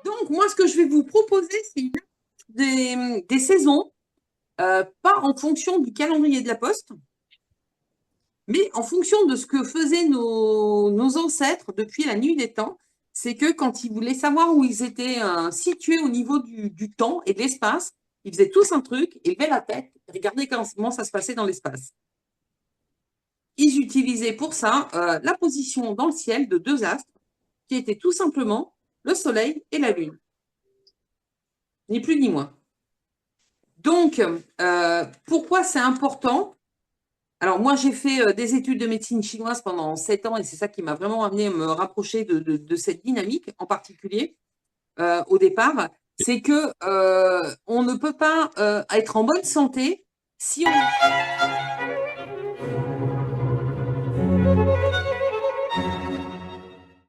Donc, moi, ce que je vais vous proposer, c'est des saisons, pas en fonction du calendrier de la Poste, mais en fonction de ce que faisaient nos ancêtres depuis la nuit des temps. C'est que quand ils voulaient savoir où ils étaient situés au niveau du temps et de l'espace, ils faisaient tous un truc, ils levaient la tête, regardaient comment ça se passait dans l'espace. Ils utilisaient pour ça la position dans le ciel de deux astres, qui étaient tout simplement le Soleil et la Lune. Ni plus ni moins. Donc, pourquoi c'est important? Alors, moi, j'ai fait des études de médecine chinoise pendant 7 ans et c'est ça qui m'a vraiment amené à me rapprocher de cette dynamique en particulier au départ. C'est que on ne peut pas être en bonne santé si on